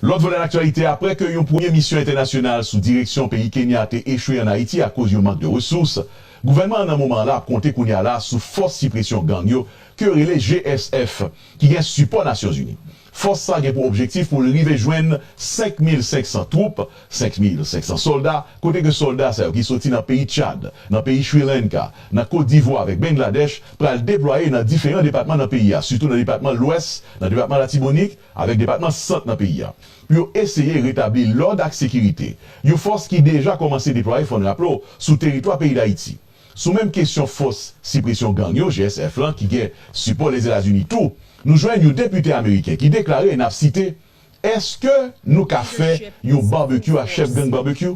L'autre volet d'actualité, après que une première mission internationale sous direction pays Kenya a été échouée en Haïti à cause du manque de ressources, le gouvernement, dans un moment là, a compté qu'on y a là sous force suppression gang yo, que relais GSF, qui a support Nations Unies. Force ça a pour objectif pour arriver joindre 5500 troupes, 5500 soldats, côté que soldats qui sont dans le pays Tchad, dans le pays Sri Lanka, dans la Côte d'Ivoire avec Bangladesh, pour le déployer dans différents départements dans le pays, surtout dans le département de l'Ouest, dans le département de la Tibonique, avec le département centre dans le pays. Pour essayer de rétablir l'ordre et la sécurité. Une force qui déjà commencé à déployer, il faut le rappeler, sous le territoire pays d'Haïti. Sous même question force suppression gang yo, GSF là, qui support les États-Unis tout, nous joignons un député américain qui déclarait une cité, est-ce que nous avons fait un barbecue à chef gang barbecue?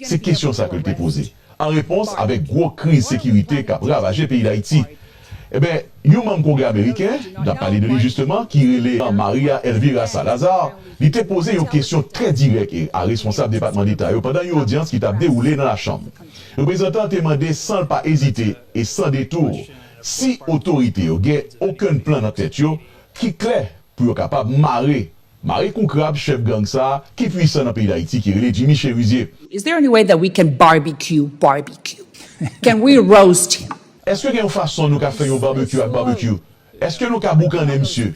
C'est question ça que je t'ai posée. En réponse, avec gros crise sécurité qui a ravagé le pays d'Haïti, eh bien, un membre congrès américain, dans parlé de lui justement, qui est Maria Elvira Salazar, il t'a posé une question très directe à responsable du département d'État pendant une audience qui t'a déroulé dans la Chambre. Le représentant a demandé sans ne pas hésiter et sans détour si l'autorité n'a aucun plan dans la tête qui est clair pour être capable de marrer Koukrab, chef gang ça, qui est puissant dans le pays d'Haïti, qui est Jimmy Cherizier. Is there any way that we can barbecue? Can we roast him? Est-ce qu'il y a une façon nous faire un barbecue avec barbecue? Est-ce que nous avons boucané, monsieur?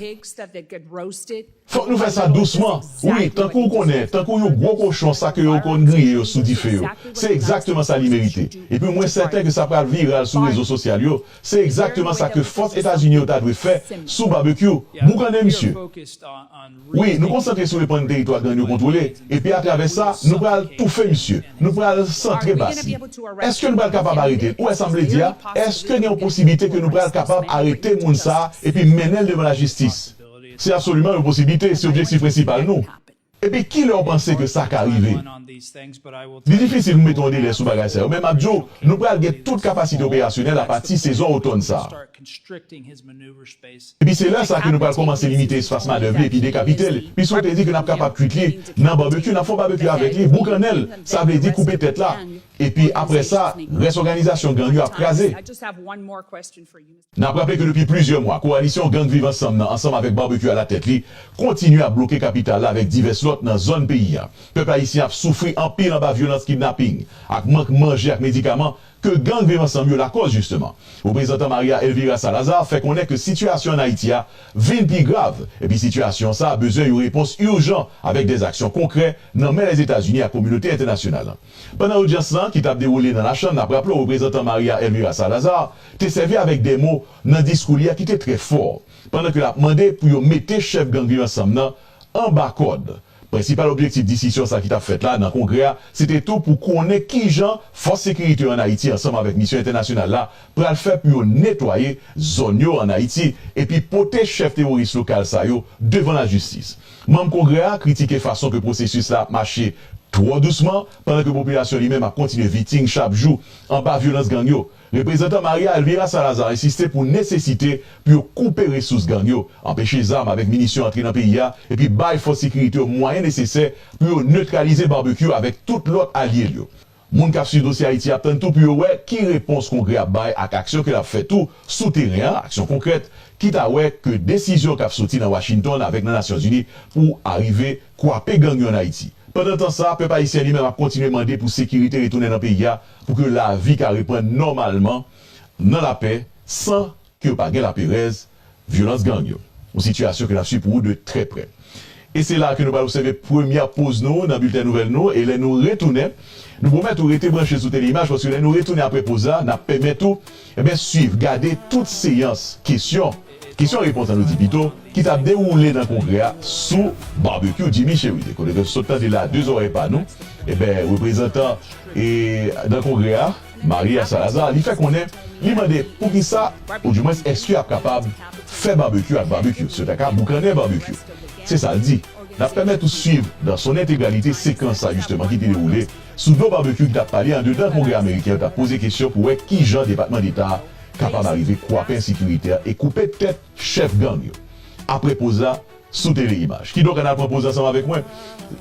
Faut que nous fassions ça doucement. Oui, tant qu'on connaît, tant qu'on a un gros cochon, ça que qu'on grille sous du feu. C'est exactement ça qu'il mérite. Et puis, moi, certain que ça va viral sur les réseaux sociaux. C'est exactement ça que force États-Unis a fait sous barbecue. Boucané, monsieur. Oui, nous concentrons sur les points de territoire que nous contrôlons. Et puis, à travers ça, nous allons tout faire, monsieur. Nous allons centrer Bassi. Est-ce que nous allons capable d'arrêter? Ou est-ce que dire, est-ce qu'il y a une possibilité que nous allons capable d'arrêter Mounsa et puis mener devant la justice? C'est absolument une possibilité, c'est l'objectif principal, nous. Et puis, qui leur pensait que ça qu'arrivé? C'est difficile de mettre un délai sous bagage ça. Même à Joe, nous pouvons avoir toute capacité opérationnelle à partir de saison automne ça. Et puis c'est là ça que nous pouvons commencer à limiter l'espace manœuvre et puis décapiter. Puis si on te dit que nous sommes capables de cuire dans barbecue, nous faisons barbecue avec lui, boucanel, ça veut dire couper tête là. Et puis après ça, reste organisation gang a crasé. Nous avons rappelé que depuis plusieurs mois, coalition gang vivre ensemble avec barbecue à la tête, continue à bloquer capitale avec divers lots dans la zone pays. Peuple haïtien a souffert en pile en bas violence kidnapping, avec manque manger, avec médicaments, que gang vivre ensemble la cause justement. Le représentant Maria Elvira Salazar fait connaître que situation en Haïti a vient plus grave. Et puis situation ça a besoin d'une réponse urgente avec des actions concrètes dans les États-Unis et la communauté internationale. Pendant l'audience qui t'a déroulé dans la chambre, après le représentant Maria Elvira Salazar, t'es servi avec des mots dans le discours qui était très fort. Pendant que l'a demandé pour mettre chef gang vivre ensemble en bas code. Principal objectif décision ça qui t'a fait là dans le congrès, c'était tout pour connaître qui gens force sécurité en Haïti ensemble avec mission internationale là pour le faire pour nettoyer zone en Haïti et puis porter chef terroriste local ça yo devant la justice. Même congrès a critiqué façon que le processus là marché trop doucement pendant que la population lui-même a continué victime chaque jour en bas violence gang yo. Le président Maria Elvira Salazar insistait pour nécessité pour couper les ressources gang yo, empêcher les armes avec munitions entrer dans le pays et puis bailler force sécurité aux moyens nécessaires pour neutraliser barbecue avec tout l'autre allié yo. Moun k'ap sur dossier Haïti attend tout pour ouais qui réponse congrès à bail à action que l'a fait tout souterrain, action concrète qui t'a ouais que décision qu'a sorti dans Washington avec les Nations Unies pour arriver couper gang yo en Haïti. Pendant ce temps, ça, le peuple haïtien lui-même a continué à demander pour sécurité retourner dans le pays pour que la vie reprenne normalement dans la paix sans que pas la Pérez, violence gang. Une situation que nous suivons pour de très près. Et c'est là que nous allons observer la première pause nous, dans le bulletin nouvelle nous, et là nous retournons. Nous promettons de rester branchés sur l'image parce que là nous retournons après pause là, nous permettons de suivre, garder toute séance, question-réponse à nos débitants qui t'a déroulé dans le congrès sous barbecue Jimmy Cherizier. Quand on sautant de là 2 heures pas nous, et bien représentant et dans le congrès Maria Salazar, il fait qu'on est, il m'a dit pour qui ça, ou du moins est-ce qu'il est capable de faire barbecue avec barbecue, c'est un cas boucaner barbecue. C'est ça le dit. Nous permet de suivre dans son intégralité séquence ça justement qui était déroulé sous deux barbecues qui t'a parlé en dedans congrès américain, t'a posé question pour qui genre département d'État capable d'arriver couper insécuritaire et couper tête chef gang. Après pause là, sous Téléimage. Qui donc en a proposé ensemble avec moi?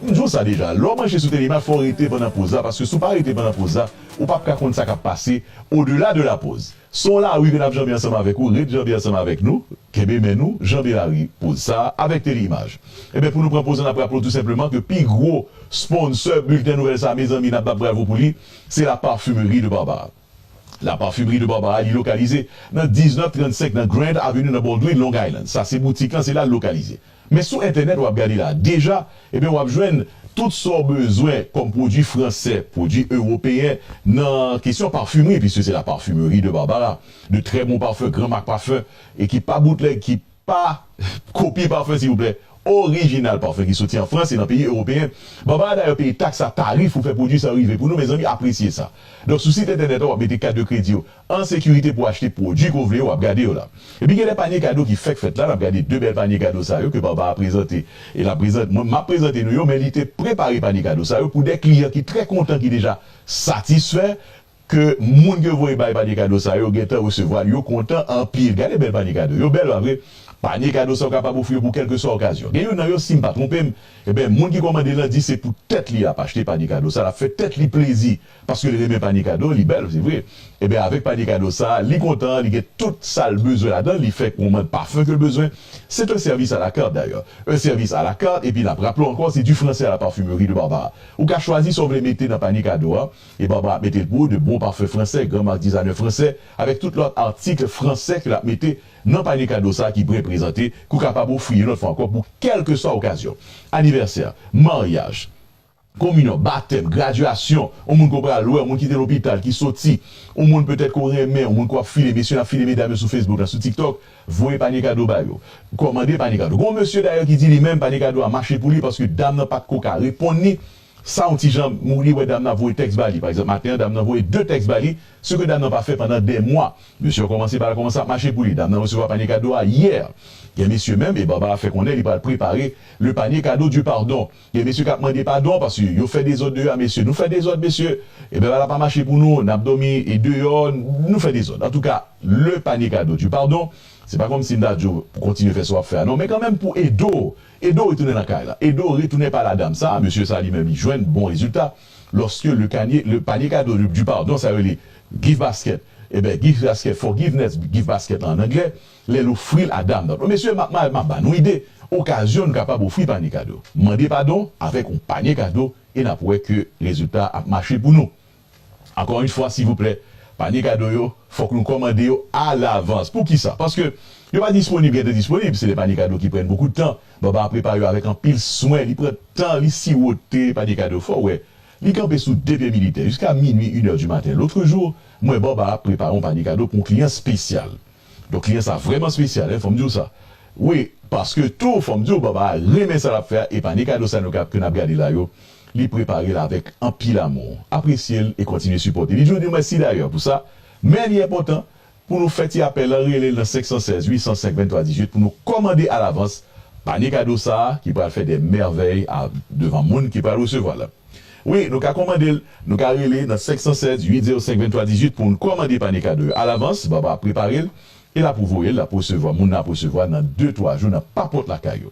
Je dis ça déjà. L'homme marché sous Téléimage, il faut arrêter pendant la pause parce que si vous pas arrêter pendant la pause, ou pas contre ça qui a passé au-delà de la pause. Sont là, oui, nous Jean-Bien ensemble avec vous, Red Jean-Bien ensemble avec nous, Kébé mais nous, Jean-Bien Larry, pour ça, avec Téléimage. Et bien, pour nous proposer, on a rappelé tout simplement que plus gros sponsor bulletin nouvelle ça, mes amis, n'a pas bravo pour lui, c'est la parfumerie de Barbara. La parfumerie de Barbara est localisée dans 1935 dans Grand Avenue dans Baldwin, Long Island. Ça, c'est boutique là, c'est là localisé. Mais sur Internet, on va regarder là. Déjà, eh bien, on va joindre toutes sortes de besoins comme produits français, produits européens, dans question parfumerie, puisque c'est la parfumerie de Barbara. De très bons parfums, grand marque parfum, et qui pas bootleg, qui pas copie parfum, s'il vous plaît. Original parfum qui sorti en France et dans les pays européens. Barbara d'ailleurs paye taxe à tarif pour faire produire ça arriver. Pour nous, mes amis, apprécier ça. Donc, sur site internet, on va mettre carte de crédit en sécurité pour acheter produits qu'on veut, on va regarder là. Et puis, il y a des paniers cadeaux qui fait là, on va regarder deux belles paniers cadeaux ça, que Barbara a présenté. Et la présente, moi, m'a présenté nous, mais il était préparé panier cadeaux ça, pour des clients qui sont très contents, qui sont déjà satisfaits, que moun que vous voyez panier cadeaux ça, yo geta recevoir, yo content en pile. Regardez belles paniers cadeaux. Yo belle, vrai. Panier cadeau sont capables d'offrir pour quelque soit occasion. Et yon nan yo si m'pas trompé, eh ben moun qui commande lundi c'est pour tête li a pas acheter panier cadeau ça la fait tête li plaisir parce que les remet panier cadeau li belle c'est vrai. Eh ben avec panier cadeau ça, li content, li get tout ça le besoin là-dedans, li fait qu'on manque parfum que le besoin. C'est un service à la carte d'ailleurs. Un service à la carte et puis là rappelons encore c'est du français à la parfumerie de Barbara. Ou qu'a choisi si on veut mettre dans panier cadeau et Barbara mettez le pour de bons parfums français, grand marque designer français avec tout l'autre article français que la mettez dans panier cadeau ça qui pourrait présenter qu'on capable d'offrir une fois encore pour quelle que soit occasion. Anniversaire, mariage, communion, baptême, graduation, on monde comprend loin, on monde qui est l'hôpital, qui sorti, on monde peut-être qu'on remet, on monde quoi filer, messieurs, a filé mesdames sur Facebook, sur TikTok, voyez panier cadeau ba yo. Commandez panier cadeau. Gon monsieur d'ailleurs qui dit lui-même panier cadeau a marché pour lui parce que dame n'a pas de coca. Répondre ni ça on petit gens mouri ouais dame n'a voyé texte bali par exemple matin dame n'a voyé 2 textes bali ce que dame n'a pas fait pendant des mois. Monsieur a commencé par commencer à marcher pour lui. Dame n'a recevoir panier cadeau hier. Il y a monsieur même, et Baba a fait qu'on est, il va préparer le panier cadeau du pardon. Il y a monsieur qui a demandé pardon parce qu'il fait des autres dehors, messieurs. Nous fait des autres, messieurs. Et bien, elle n'a pas marché pour nous, on a dormi et dehors, nous fait des autres. En tout cas, le panier cadeau du pardon, c'est pas comme si Ndadjo continue à faire ce faire. Non, mais quand même pour Edo retourner dans la caille là. Edo retourner par la dame. Ça, monsieur ça lui-même, il joue un bon résultat. Lorsque le panier cadeau du pardon, ça veut dire gift basket. Eh bien, gift basket, forgiveness, gift basket en anglais, les l'offrir à dame. Donc, monsieur, ma nous idée, occasion capable d'offrir panier cadeau. Mandez pardon avec un panier cadeau et n'a pas que résultat a marché pour nous. Encore une fois, s'il vous plaît, panier cadeau yo, faut que nous commandions à l'avance. Pour qui ça? Parce que il pas disponible, il est disponible, c'est les paniers cadeaux qui prennent beaucoup de temps. Baba préparer avec un pile soin, il prend temps, il siroter panier cadeau fort ouais. Il campait sous 2 pieds militaires jusqu'à minuit, 1h du matin. L'autre jour, moi, Baba a préparé un panier cadeau pour un client spécial. Donc, client, ça vraiment spécial, hein, faut me dire ça. Oui, parce que tout, faut me dire, Baba remet ça à faire, et panier cadeau, ça nous cap, que nous avons gardé là, yo, il préparé là avec un pile amour. Appréciez et continuez à supporter. Je vous dis merci d'ailleurs pour ça. Mais il est important, pour nous faire appel, relais dans 516 805 23 18, pour nous commander à l'avance, panier cadeau ça, qui va faire des merveilles devant le monde qui va recevoir là. Oui, nous avons commandé, nous avons relé dans 516 805 23 18 pour nous commander panier cadeau à l'avance, Baba préparer et là pour vous, la recevoir, moun la recevoir dans 2-3 jours, n'a pas porte la caillou.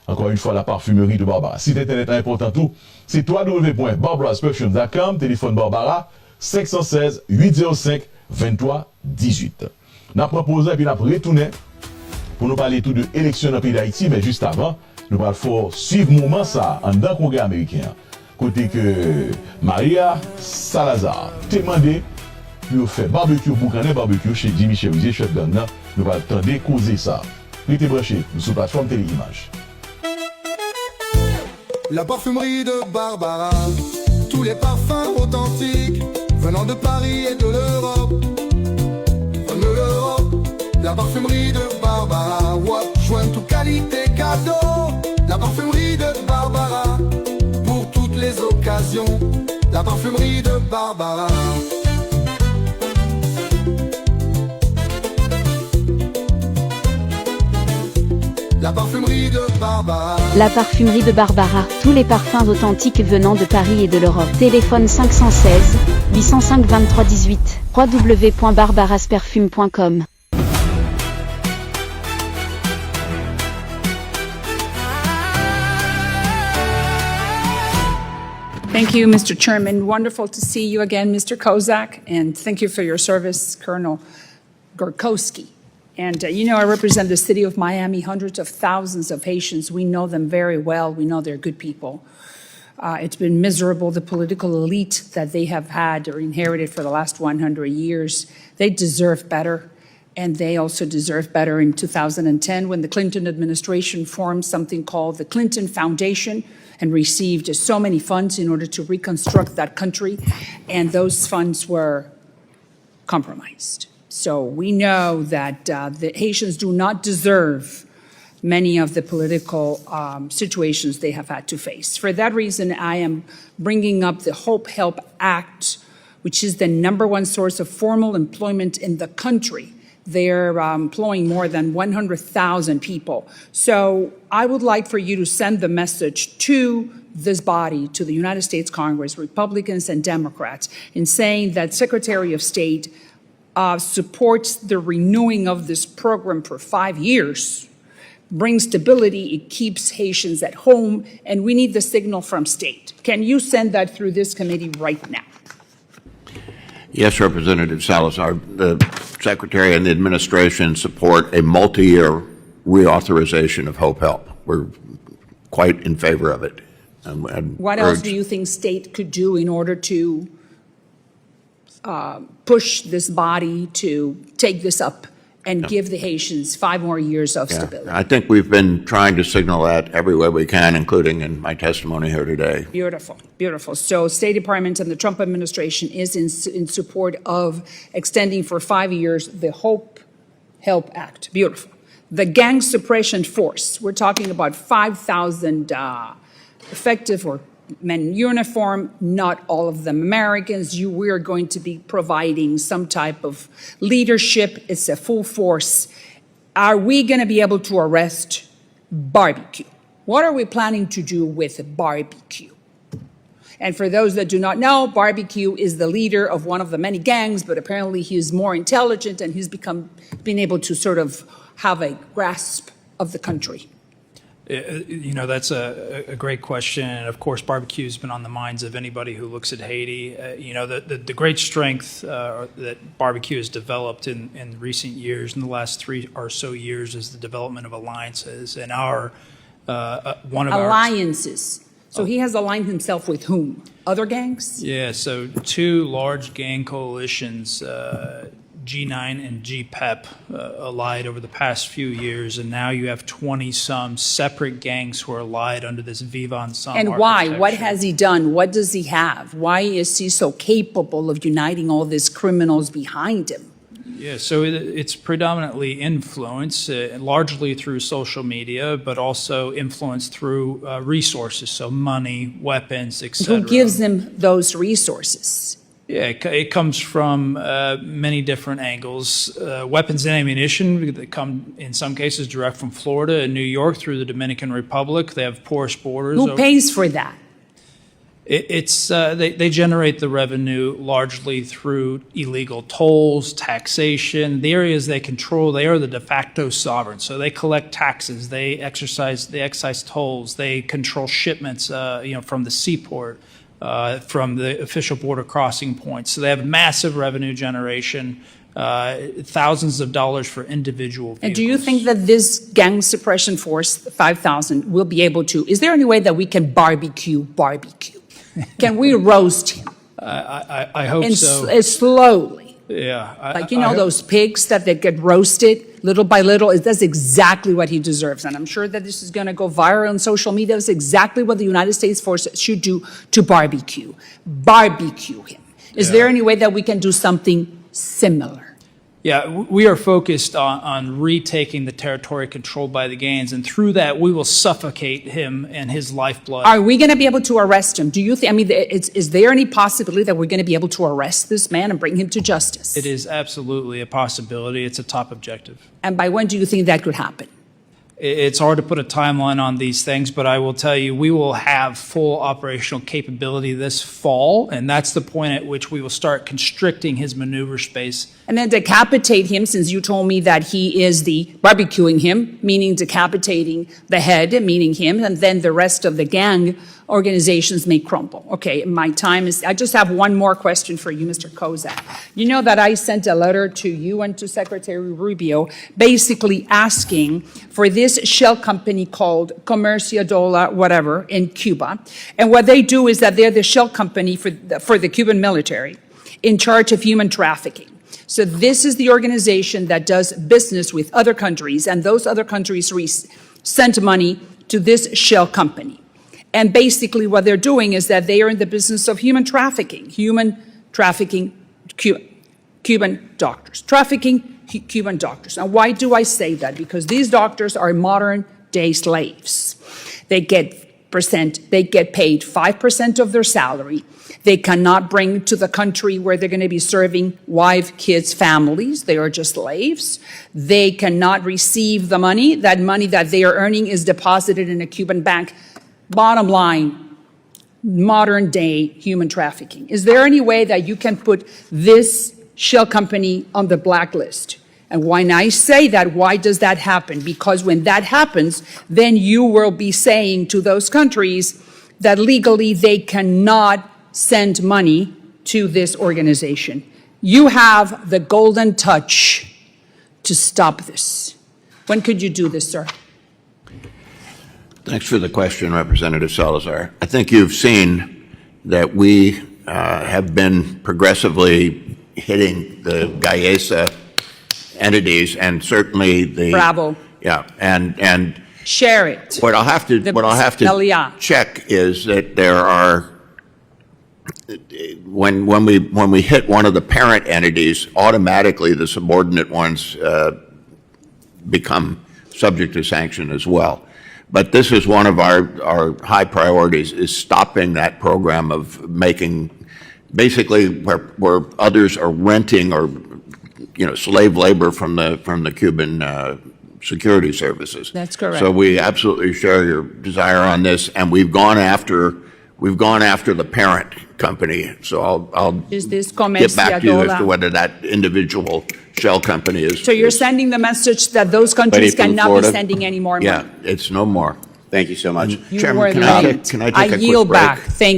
Encore une fois, la parfumerie de Barbara. Site internet important tout, c'est www.barbarasperfume.com, téléphone Barbara, 516 805 23 18. Nous avons proposé et puis nous avons retourné pour nous parler tout de élection dans le pays d'Haïti, mais juste avant, nous allons suivre le moment ça en dans le Congrès américain. Côté que Maria Salazar t'a demandé pour faire barbecue, boucané barbecue chez Jimmy Cherizier, chef gang, nous allons attendre causer ça. Restez branchés sur la plateforme Téléimage. La parfumerie de Barbara, tous les parfums authentiques venant de Paris et de l'Europe. La parfumerie de Barbara, joint toute qualité cadeau. La parfumerie de Barbara, pour toutes les occasions. La parfumerie de Barbara. La parfumerie de Barbara. La parfumerie de Barbara. Tous les parfums authentiques venant de Paris et de l'Europe. Téléphone 516 805 23 18. www.barbarasperfume.com. Thank you, Mr. Chairman. Wonderful to see you again, Mr. Kozak, and thank you for your service, Colonel Gorkowski. And I represent the city of Miami, hundreds of thousands of Haitians. We know them very well. We know they're good people. It's been miserable, the political elite that they have had or inherited for the last 100 years. They deserve better, and they also deserve better in 2010 when the Clinton administration formed something called the Clinton Foundation and received so many funds in order to reconstruct that country, and those funds were compromised. So we know that the Haitians do not deserve many of the political situations they have had to face. For that reason, I am bringing up the Hope Help Act, which is the #1 source of formal employment in the country. They're employing more than 100,000 people. So I would like for you to send the message to this body, to the United States Congress, Republicans and Democrats, in saying that Secretary of State supports the renewing of this program for 5 years, brings stability, it keeps Haitians at home, and we need the signal from state. Can you send that through this committee right now? Yes, Representative Salazar. The Secretary and the administration support a multi-year reauthorization of Hope Help. We're quite in favor of it. What else do you think state could do in order to push this body to take this up and give the Haitians 5 more years of stability? I think we've been trying to signal that every way we can, including in my testimony here today. Beautiful, beautiful. So State Department and the Trump administration is in support of extending for 5 years the Hope Help Act. Beautiful. The Gang Suppression Force, we're talking about 5,000 effective or men in uniform, not all of them Americans. We are going to be providing some type of leadership. It's a full force. Are we going to be able to arrest Barbecue? What are we planning to do with Barbecue? And for those that do not know, Barbecue is the leader of one of the many gangs, but apparently he is more intelligent and he's been able to sort of have a grasp of the country. That's a great question. And of course, barbecue has been on the minds of anybody who looks at Haiti. The great strength that barbecue has developed in recent years, in the last 3 or so years, is the development of alliances. And one of our alliances. So he has aligned himself with whom? Other gangs? Yeah, so 2 large gang coalitions, G9 and GPEP, allied over the past few years, and now you have 20-some separate gangs who are allied under this Vivre Ensemble. And why? What has he done? What does he have? Why is he so capable of uniting all these criminals behind him? Yeah, so it's predominantly influence, largely through social media, but also influence through resources, so money, weapons, etc. Who gives them those resources? Yeah, it comes from many different angles. Weapons and ammunition that come, in some cases, direct from Florida and New York through the Dominican Republic. They have porous borders. Who pays for that? They generate the revenue largely through illegal tolls, taxation. The areas they control, they are the de facto sovereign. So they collect taxes, they excise tolls, they control shipments, from the seaport. From the official border crossing points. So they have massive revenue generation, thousands of dollars for individual vehicles. And do you think that this gang suppression force, 5,000, will be able to, is there any way that we can barbecue? Can we roast him? I hope so. Slowly. Yeah. Those pigs that they get roasted little by little. That's exactly what he deserves. And I'm sure that this is going to go viral on social media. That's exactly what the United States forces should do to Barbecue. Barbecue him. Is there any way that we can do something similar? Yeah, we are focused on retaking the territory controlled by the gangs, and through that, we will suffocate him and his lifeblood. Are we going to be able to arrest him? Do you think, is there any possibility that we're going to be able to arrest this man and bring him to justice? It is absolutely a possibility. It's a top objective. And by when do you think that could happen? It's hard to put a timeline on these things, but I will tell you, we will have full operational capability this fall, and that's the point at which we will start constricting his maneuver space. And then decapitate him, since you told me that he is the barbecuing him, meaning decapitating the head, meaning him, and then the rest of the gang organizations may crumble. Okay, my time is, I just have one more question for you, Mr. Kozak. You know that I sent a letter to you and to Secretary Rubio basically asking for this shell company called Comercia Dola, whatever, in Cuba. And what they do is that they're the shell company for the Cuban military in charge of human trafficking. So this is the organization that does business with other countries, and those other countries send money to this shell company. And basically what they're doing is that they are in the business of human trafficking Cuban doctors, trafficking Cuban doctors. Now, why do I say that? Because these doctors are modern-day slaves. They get paid 5% of their salary. They cannot bring to the country where they're going to be serving wife, kids, families. They are just slaves. They cannot receive the money. That money that they are earning is deposited in a Cuban bank. Bottom line, modern day human trafficking. Is there any way that you can put this shell company on the blacklist? And when I say that, why does that happen? Because when that happens, then you will be saying to those countries that legally they cannot send money to this organization. You have the golden touch to stop this. When could you do this, sir? Thanks for the question, Representative Salazar. I think you've seen that we have been progressively hitting the Gaesa entities, and certainly the Bravo. Yeah, and Share it. what I'll have to check is that there are when we hit one of the parent entities, automatically the subordinate ones become subject to sanction as well. But this is one of our high priorities, is stopping that program of making, basically where others are renting or, slave labor from the Cuban security services. That's correct. So we absolutely share your desire on this, and we've gone after the parent company. So I'll Is this get back to you as Comercia to Dola? whether that individual shell company is. So you're sending the message that those countries from cannot be Florida? sending any more money? Yeah, it's no more. Thank you so much. You Chairman, were can I late. take a quick yield break? back. Thank